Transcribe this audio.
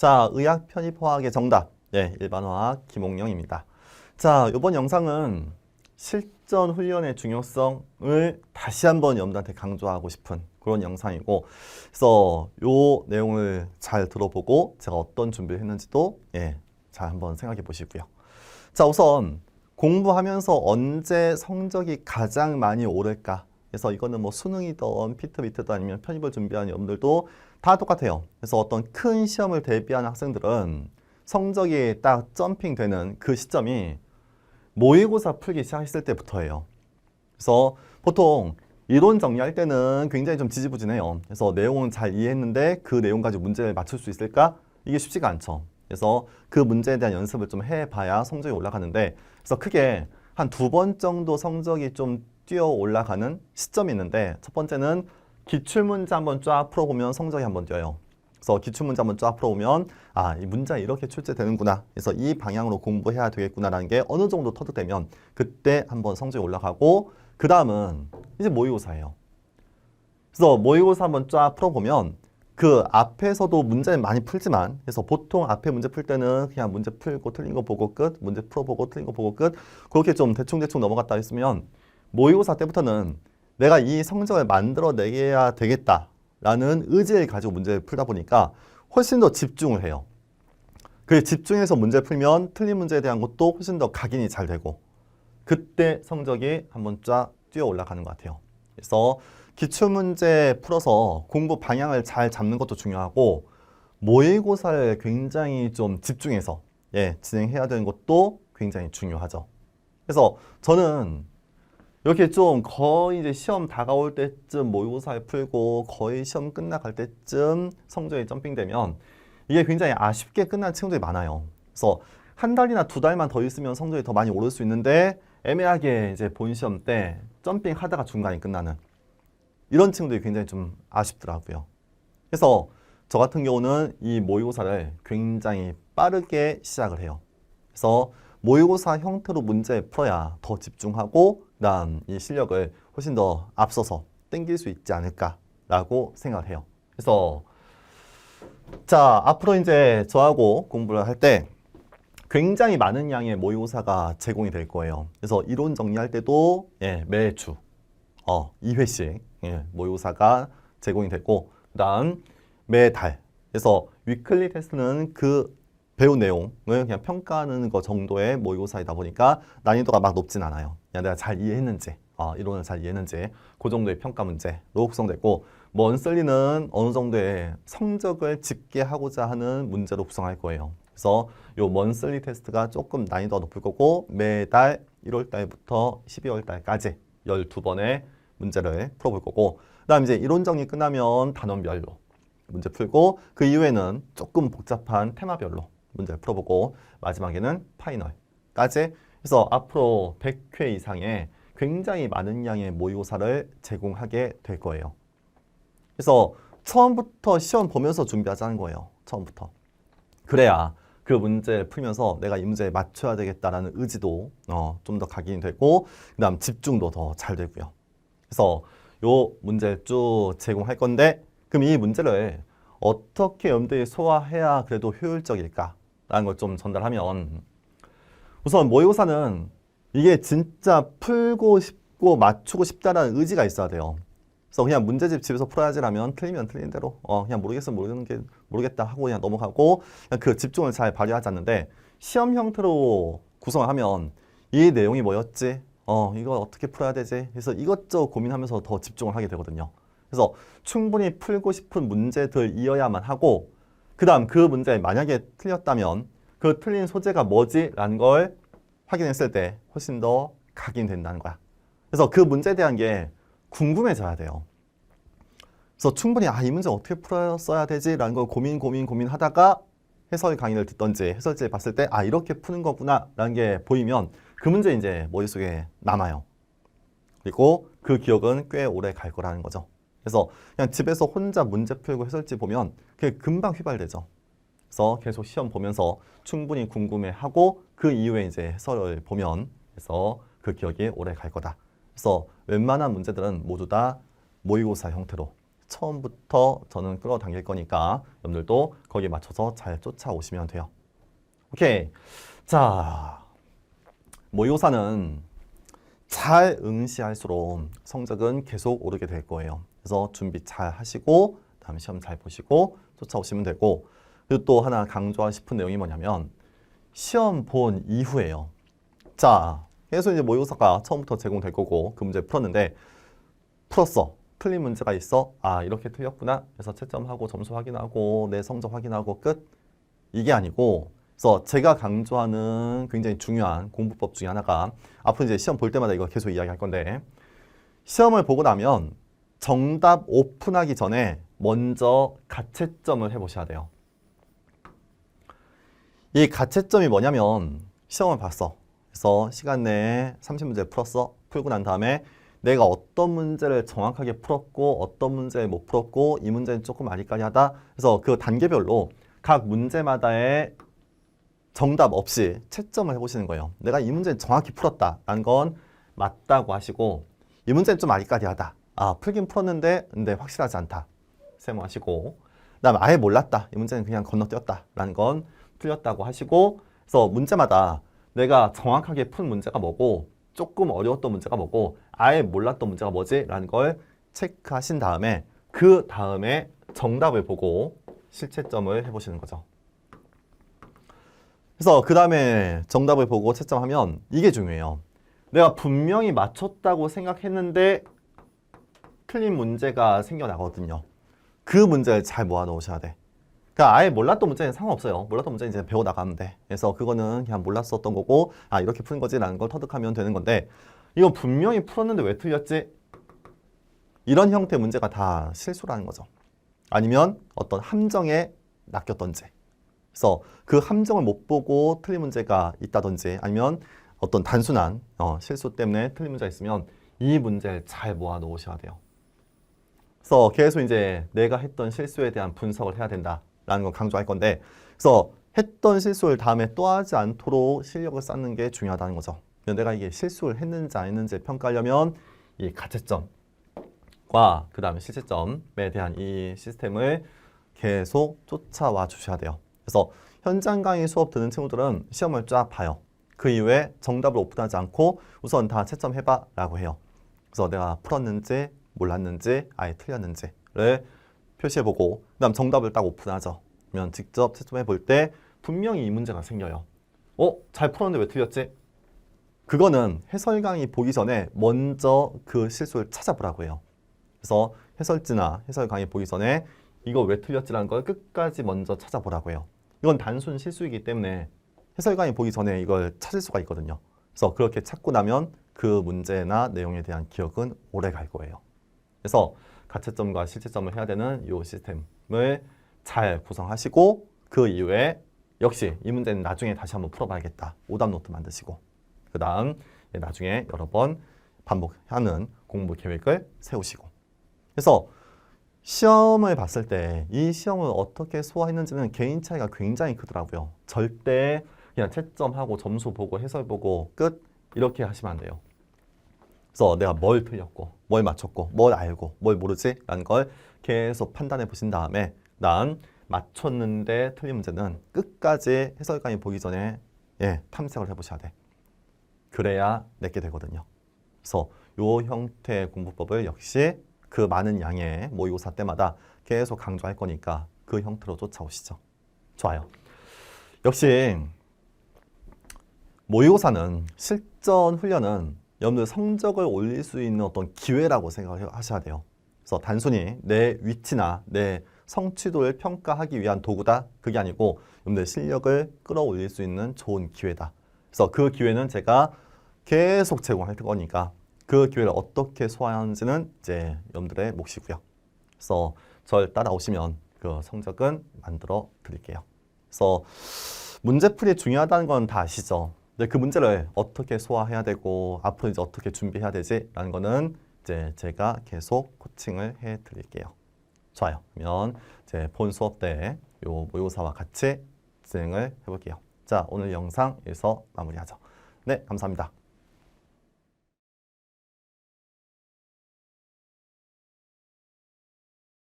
자, 의학 편입화학의 정답. 네, 일반화학 김옥영입니다. 자, 이번 영상은 실전 훈련의 중요성을 다시 한번 여러분들한테 강조하고 싶은 그런 영상이고, 그래서 이 내용을 잘 들어보고 제가 어떤 준비를 했는지도 잘 한번 생각해 보시고요. 자, 우선 공부하면서 언제 성적이 가장 많이 오를까? 그래서 이거는 뭐 수능이든 피트비트든 아니면 편입을 준비하는 여러분들도 다 똑같아요. 그래서 어떤 큰 시험을 대비하는 학생들은 성적이 딱 점핑되는 그 시점이 모의고사 풀기 시작했을 때부터예요. 그래서 보통 이론 정리할 때는 굉장히 좀 지지부진해요. 그래서 내용은 잘 이해했는데 그 내용 가지고 문제를 맞출 수 있을까? 이게 쉽지가 않죠. 그래서 그 문제에 대한 연습을 좀 해봐야 성적이 올라가는데, 그래서 크게 한 2번 정도 성적이 좀 뛰어 올라가는 시점이 있는데, 첫 번째는 기출문제 한번 쫙 풀어보면 성적이 한번 뛰어요. 그래서 기출문제 한번 쫙 풀어보면 이 문제가 이렇게 출제되는구나. 그래서 이 방향으로 공부해야 되겠구나라는 게 어느 정도 터득되면 그때 한번 성적이 올라가고, 그 다음은 이제 모의고사예요. 그래서 모의고사 한번 쫙 풀어보면 그 앞에서도 문제를 많이 풀지만, 그래서 보통 앞에 문제 풀 때는 그냥 문제 풀고 틀린 거 보고 끝, 문제 풀어보고 틀린 거 보고 끝, 그렇게 좀 대충대충 넘어갔다 했으면 모의고사 때부터는 내가 이 성적을 만들어내야 되겠다라는 의지를 가지고 문제를 풀다 보니까 훨씬 더 집중을 해요. 그 집중해서 문제 풀면 틀린 문제에 대한 것도 훨씬 더 각인이 잘 되고, 그때 성적이 한번 쫙 뛰어 올라가는 것 같아요. 그래서 기출문제 풀어서 공부 방향을 잘 잡는 것도 중요하고, 모의고사를 굉장히 좀 집중해서 진행해야 되는 것도 굉장히 중요하죠. 그래서 저는 이렇게 좀 거의 이제 시험 다가올 때쯤 모의고사를 풀고 거의 시험 끝나갈 때쯤 성적이 점핑되면 이게 굉장히 아쉽게 끝나는 친구들이 많아요. 그래서 한 달이나 2달만 더 있으면 성적이 더 많이 오를 수 있는데, 애매하게 이제 본 시험 때 점핑 하다가 중간에 끝나는 이런 친구들이 굉장히 좀 아쉽더라고요. 그래서 저 같은 경우는 이 모의고사를 굉장히 빠르게 시작을 해요. 그래서 모의고사 형태로 문제 풀어야 더 집중하고 그다음 이 실력을 훨씬 더 앞서서 땡길 수 있지 않을까라고 생각을 해요. 그래서 자, 앞으로 이제 저하고 공부를 할 때 굉장히 많은 양의 모의고사가 제공이 될 거예요. 그래서 이론 정리할 때도 매주 2회씩 모의고사가 제공이 됐고, 그다음 매달, 그래서 위클리 테스트는 그 배운 내용을 그냥 평가하는 거 정도의 모의고사이다 보니까 난이도가 막 높진 않아요. 그냥 내가 잘 이해했는지, 이론을 잘 이해했는지 그 정도의 평가 문제로 구성됐고, 먼슬리는 어느 정도의 성적을 집계하고자 하는 문제로 구성할 거예요. 그래서 요 먼슬리 테스트가 조금 난이도가 높을 거고, 매달 1월 달부터 12월 달까지 12번의 문제를 풀어볼 거고, 그 다음 이제 이론 정리 끝나면 단원별로 문제 풀고, 그 이후에는 조금 복잡한 테마별로 문제를 풀어보고, 마지막에는 파이널까지 해서 앞으로 100회 이상의 굉장히 많은 양의 모의고사를 제공하게 될 거예요. 그래서 처음부터 시험 보면서 준비하자는 거예요. 처음부터. 그래야 그 문제를 풀면서 내가 이 문제에 맞춰야 되겠다라는 의지도 좀 더 각인이 되고, 그 다음 집중도 더 잘 되고요. 그래서 요 문제를 쭉 제공할 건데, 그럼 이 문제를 어떻게 여러분들이 소화해야 그래도 효율적일까라는 걸 좀 전달하면, 우선 모의고사는 이게 진짜 풀고 싶고 맞추고 싶다라는 의지가 있어야 돼요. 그래서 그냥 문제집 집에서 풀어야지라면 틀리면 틀린 대로 그냥 모르겠으면 모르겠다 하고 그냥 넘어가고, 그냥 그 집중을 잘 발휘하지 않는데, 시험 형태로 구성을 하면 이 내용이 뭐였지? 이거 어떻게 풀어야 되지? 그래서 이것저것 고민하면서 더 집중을 하게 되거든요. 그래서 충분히 풀고 싶은 문제들이어야만 하고, 그 다음 그 문제 만약에 틀렸다면 그 틀린 소재가 뭐지? 라는 걸 확인했을 때 훨씬 더 각인된다는 거야. 그래서 그 문제에 대한 게 궁금해져야 돼요. 그래서 충분히 이 문제 어떻게 풀었어야 되지? 라는 걸 고민하다가 해설 강의를 듣던지 해설지를 봤을 때 이렇게 푸는 거구나 라는 게 보이면 그 문제 이제 머릿속에 남아요. 그리고 그 기억은 꽤 오래 갈 거라는 거죠. 그래서 그냥 집에서 혼자 문제 풀고 해설지 보면 그게 금방 휘발되죠. 그래서 계속 시험 보면서 충분히 궁금해하고 그 이후에 이제 해설을 보면, 그래서 그 기억이 오래 갈 거다. 그래서 웬만한 문제들은 모두 다 모의고사 형태로 처음부터 저는 끌어당길 거니까 여러분들도 거기에 맞춰서 잘 쫓아오시면 돼요. 오케이. 자, 모의고사는 잘 응시할수록 성적은 계속 오르게 될 거예요. 그래서 준비 잘 하시고 다음 시험 잘 보시고 쫓아오시면 되고, 그리고 또 하나 강조하고 싶은 내용이 뭐냐면 시험 본 이후에요. 자, 계속 이제 모의고사가 처음부터 제공될 거고 그 문제 풀었는데 풀었어. 틀린 문제가 있어. 아, 이렇게 틀렸구나. 그래서 채점하고 점수 확인하고 내 성적 확인하고 끝. 이게 아니고, 그래서 제가 강조하는 굉장히 중요한 공부법 중에 하나가 앞으로 이제 시험 볼 때마다 이거 계속 이야기할 건데, 시험을 보고 나면 정답 오픈하기 전에 먼저 가채점을 해보셔야 돼요. 이 가채점이 뭐냐면 시험을 봤어. 그래서 시간 내에 30문제 풀었어. 풀고 난 다음에 내가 어떤 문제를 정확하게 풀었고 어떤 문제를 못 풀었고 이 문제는 조금 아리까리하다. 그래서 그 단계별로 각 문제마다의 정답 없이 채점을 해보시는 거예요. 내가 이 문제는 정확히 풀었다라는 건 맞다고 하시고, 이 문제는 좀 아리까리하다. 아, 풀긴 풀었는데 근데 확실하지 않다. 세모하시고, 그다음에 아예 몰랐다. 이 문제는 그냥 건너뛰었다라는 건 틀렸다고 하시고, 그래서 문제마다 내가 정확하게 푼 문제가 뭐고 조금 어려웠던 문제가 뭐고 아예 몰랐던 문제가 뭐지? 라는 걸 체크하신 다음에 그 다음에 정답을 보고 실채점을 해보시는 거죠. 그래서 그 다음에 정답을 보고 채점하면 이게 중요해요. 내가 분명히 맞췄다고 생각했는데 틀린 문제가 생겨나거든요. 그 문제를 잘 모아 놓으셔야 돼. 그러니까 아예 몰랐던 문제는 상관없어요. 몰랐던 문제는 이제 배워 나가면 돼. 그래서 그거는 그냥 몰랐었던 거고, 아, 이렇게 푸는 거지라는 걸 터득하면 되는 건데, 이건 분명히 풀었는데 왜 틀렸지? 이런 형태의 문제가 다 실수라는 거죠. 아니면 어떤 함정에 낚였던지, 그래서 그 함정을 못 보고 틀린 문제가 있다든지, 아니면 어떤 단순한 실수 때문에 틀린 문제가 있으면 이 문제를 잘 모아 놓으셔야 돼요. 그래서 계속 이제 내가 했던 실수에 대한 분석을 해야 된다라는 걸 강조할 건데, 그래서 했던 실수를 다음에 또 하지 않도록 실력을 쌓는 게 중요하다는 거죠. 내가 이게 실수를 했는지 안 했는지 평가하려면 이 가채점과 그 다음에 실채점에 대한 이 시스템을 계속 쫓아와 주셔야 돼요. 그래서 현장 강의 수업 듣는 친구들은 시험을 쫙 봐요. 그 이후에 정답을 오픈하지 않고 우선 다 채점해봐 라고 해요. 그래서 내가 풀었는지 몰랐는지 아예 틀렸는지를 표시해보고 그 다음 정답을 딱 오픈하죠. 그러면 직접 채점해 볼 때 분명히 이 문제가 생겨요. 잘 풀었는데 왜 틀렸지? 그거는 해설 강의 보기 전에 먼저 그 실수를 찾아보라고 해요. 그래서 해설지나 해설 강의 보기 전에 이거 왜 틀렸지라는 걸 끝까지 먼저 찾아보라고 해요. 이건 단순 실수이기 때문에 해설 강의 보기 전에 이걸 찾을 수가 있거든요. 그래서 그렇게 찾고 나면 그 문제나 내용에 대한 기억은 오래 갈 거예요. 그래서 가채점과 실채점을 해야 되는 이 시스템을 잘 구성하시고 그 이후에 역시 이 문제는 나중에 다시 한번 풀어봐야겠다. 오답 노트 만드시고 그 다음 나중에 여러 번 반복하는 공부 계획을 세우시고, 그래서 시험을 봤을 때 이 시험을 어떻게 소화했는지는 개인 차이가 굉장히 크더라고요. 절대 그냥 채점하고 점수 보고 해설 보고 끝 이렇게 하시면 안 돼요. 그래서 내가 뭘 틀렸고 뭘 맞췄고 뭘 알고 뭘 모르지 라는 걸 계속 판단해 보신 다음에 난 맞췄는데 틀린 문제는 끝까지 해설 강의 보기 전에 탐색을 해보셔야 돼. 그래야 내게 되거든요. 그래서 이 형태의 공부법을 역시 그 많은 양의 모의고사 때마다 계속 강조할 거니까 그 형태로 쫓아오시죠. 좋아요. 역시 모의고사는 실전 훈련은 여러분들 성적을 올릴 수 있는 어떤 기회라고 생각을 하셔야 돼요. 그래서 단순히 내 위치나 내 성취도를 평가하기 위한 도구다. 그게 아니고 여러분들 실력을 끌어올릴 수 있는 좋은 기회다. 그래서 그 기회는 제가 계속 제공할 거니까 그 기회를 어떻게 소화하는지는 이제 여러분들의 몫이고요. 그래서 저를 따라오시면 그 성적은 만들어 드릴게요. 그래서 문제풀이 중요하다는 건 다 아시죠? 근데 그 문제를 어떻게 소화해야 되고 앞으로 이제 어떻게 준비해야 되지라는 거는 이제 제가 계속 코칭을 해 드릴게요. 좋아요. 그러면 제 본 수업 때 요 모의고사와 같이 진행을 해볼게요. 자, 오늘 영상 여기서 마무리하죠. 네, 감사합니다.